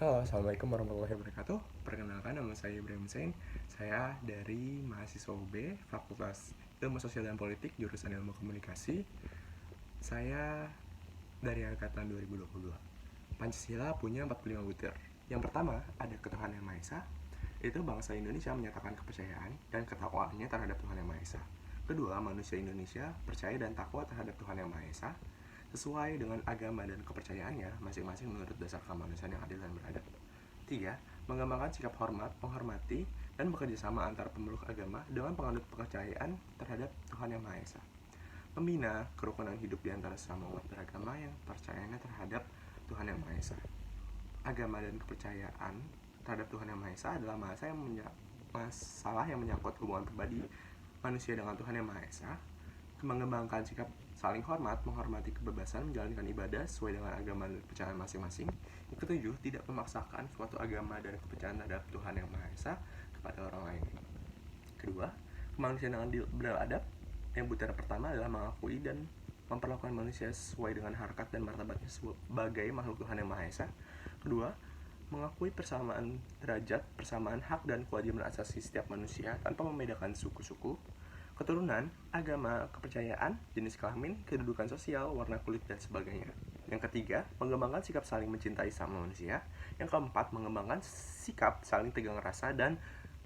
Halo, Assalamualaikum warahmatullahi wabarakatuh. Perkenalkan, nama saya Ibrahim Hussein. Saya dari mahasiswa UB, Fakultas Ilmu Sosial dan Politik, jurusan Ilmu Komunikasi. Saya dari angkatan 2022. Pancasila punya 45 butir. Yang pertama, ada ketuhanan yang Maha Esa. Itu bangsa Indonesia menyatakan kepercayaan dan ketakwaannya terhadap Tuhan Yang Maha Esa. Kedua, manusia Indonesia percaya dan takwa terhadap Tuhan Yang Maha Esa sesuai dengan agama dan kepercayaannya masing-masing menurut dasar kemanusiaan yang adil dan beradab. 3. Mengembangkan sikap hormat, menghormati, dan bekerja sama antara pemeluk agama dengan penganut kepercayaan terhadap Tuhan Yang Maha Esa. Membina kerukunan hidup di antara sesama umat beragama yang percayanya terhadap Tuhan Yang Maha Esa. Agama dan kepercayaan terhadap Tuhan Yang Maha Esa adalah masalah yang menyangkut hubungan pribadi manusia dengan Tuhan Yang Maha Esa. Mengembangkan sikap saling hormat, menghormati kebebasan, menjalankan ibadah sesuai dengan agama dan kepercayaan masing-masing. Yang ketujuh, tidak memaksakan suatu agama dan kepercayaan terhadap Tuhan Yang Maha Esa kepada orang lain. Kedua, kemanusiaan yang beradab. Yang butir pertama adalah mengakui dan memperlakukan manusia sesuai dengan harkat dan martabatnya sebagai makhluk Tuhan Yang Maha Esa. Kedua, mengakui persamaan derajat, persamaan hak dan kewajiban asasi setiap manusia tanpa membedakan suku-suku, keturunan, agama, kepercayaan, jenis kelamin, kedudukan sosial, warna kulit, dan sebagainya. Yang ketiga, mengembangkan sikap saling mencintai sama manusia. Yang keempat, mengembangkan sikap saling tegang rasa dan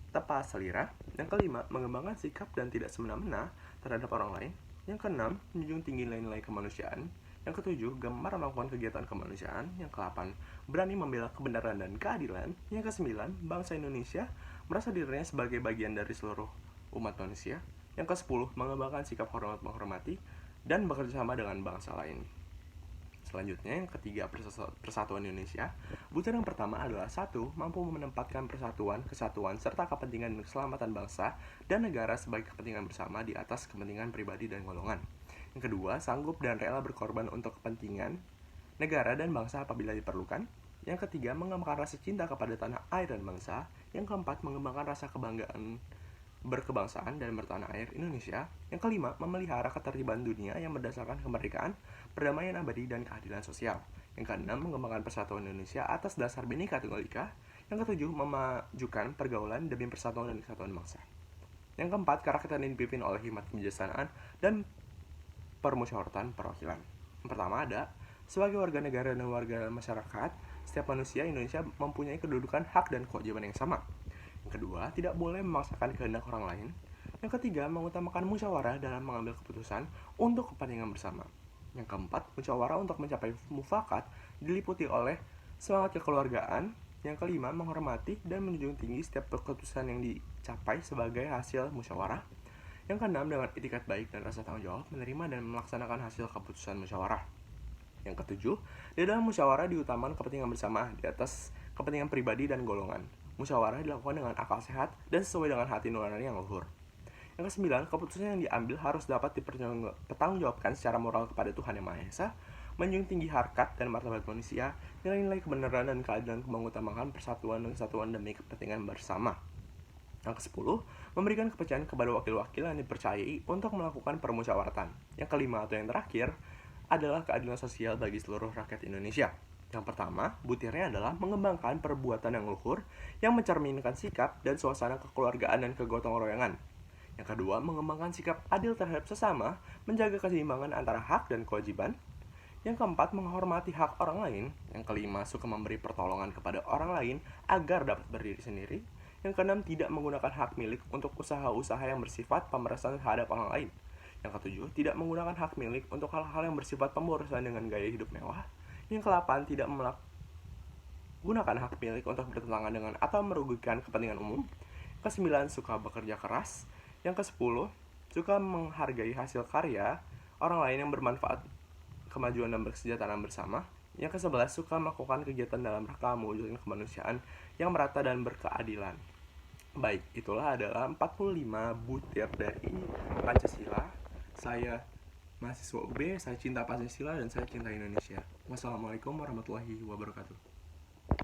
tepa selera. Yang kelima, mengembangkan sikap dan tidak semena-mena terhadap orang lain. Yang keenam, menjunjung tinggi nilai-nilai kemanusiaan. Yang ketujuh, gemar melakukan kegiatan kemanusiaan. Yang kedelapan, berani membela kebenaran dan keadilan. Yang kesembilan, bangsa Indonesia merasa dirinya sebagai bagian dari seluruh umat manusia. Yang ke-10, mengembangkan sikap hormat menghormati dan bekerja sama dengan bangsa lain. Selanjutnya, yang ketiga, persatuan Indonesia. Butir yang pertama adalah 1. Mampu menempatkan persatuan, kesatuan, serta kepentingan dan keselamatan bangsa dan negara sebagai kepentingan bersama di atas kepentingan pribadi dan golongan. Yang kedua, sanggup dan rela berkorban untuk kepentingan negara dan bangsa apabila diperlukan. Yang ketiga, mengembangkan rasa cinta kepada tanah air dan bangsa. Yang keempat, mengembangkan rasa kebanggaan berkebangsaan dan bertanah air Indonesia. Yang kelima, memelihara ketertiban dunia yang berdasarkan kemerdekaan, perdamaian abadi, dan keadilan sosial. Yang keenam, mengembangkan persatuan Indonesia atas dasar Bhinneka Tunggal Ika. Yang ketujuh, memajukan pergaulan demi persatuan dan kesatuan bangsa. Yang keempat, karakter yang dipimpin oleh hikmat kebijaksanaan dan permusyawaratan perwakilan. Yang pertama ada, sebagai warga negara dan warga masyarakat, setiap manusia Indonesia mempunyai kedudukan, hak, dan kewajiban yang sama. Yang kedua, tidak boleh memaksakan kehendak orang lain. Yang ketiga, mengutamakan musyawarah dalam mengambil keputusan untuk kepentingan bersama. Yang keempat, musyawarah untuk mencapai mufakat diliputi oleh semangat kekeluargaan. Yang kelima, menghormati dan menjunjung tinggi setiap keputusan yang dicapai sebagai hasil musyawarah. Yang keenam, dengan itikat baik dan rasa tanggung jawab, menerima dan melaksanakan hasil keputusan musyawarah. Yang ketujuh, di dalam musyawarah diutamakan kepentingan bersama di atas kepentingan pribadi dan golongan. Musyawarah dilakukan dengan akal sehat dan sesuai dengan hati nurani yang luhur. Yang kesembilan, keputusan yang diambil harus dapat dipertanggungjawabkan secara moral kepada Tuhan Yang Maha Esa, menjunjung tinggi harkat dan martabat manusia, nilai-nilai kebenaran dan keadilan, mengutamakan persatuan dan kesatuan demi kepentingan bersama. Yang ke-10, memberikan kepercayaan kepada wakil-wakil yang dipercayai untuk melakukan permusyawaratan. Yang kelima atau yang terakhir adalah keadilan sosial bagi seluruh rakyat Indonesia. Yang pertama, butirnya adalah mengembangkan perbuatan yang luhur yang mencerminkan sikap dan suasana kekeluargaan dan kegotong royongan. Yang kedua, mengembangkan sikap adil terhadap sesama, menjaga keseimbangan antara hak dan kewajiban. Yang keempat, menghormati hak orang lain. Yang kelima, suka memberi pertolongan kepada orang lain agar dapat berdiri sendiri. Yang keenam, tidak menggunakan hak milik untuk usaha-usaha yang bersifat pemerasan terhadap orang lain. Yang ketujuh, tidak menggunakan hak milik untuk hal-hal yang bersifat pemborosan dengan gaya hidup mewah. Yang ke-8, tidak menggunakan hak milik untuk bertentangan dengan atau merugikan kepentingan umum. Ke-9, suka bekerja keras. Yang ke-10, suka menghargai hasil karya orang lain yang bermanfaat kemajuan dan kesejahteraan bersama. Yang ke-11, suka melakukan kegiatan dalam rangka mewujudkan kemanusiaan yang merata dan berkeadilan. Baik, itulah adalah 45 butir dari Pancasila. Saya mahasiswa UB, saya cinta Pancasila dan saya cinta Indonesia. Wassalamualaikum warahmatullahi wabarakatuh.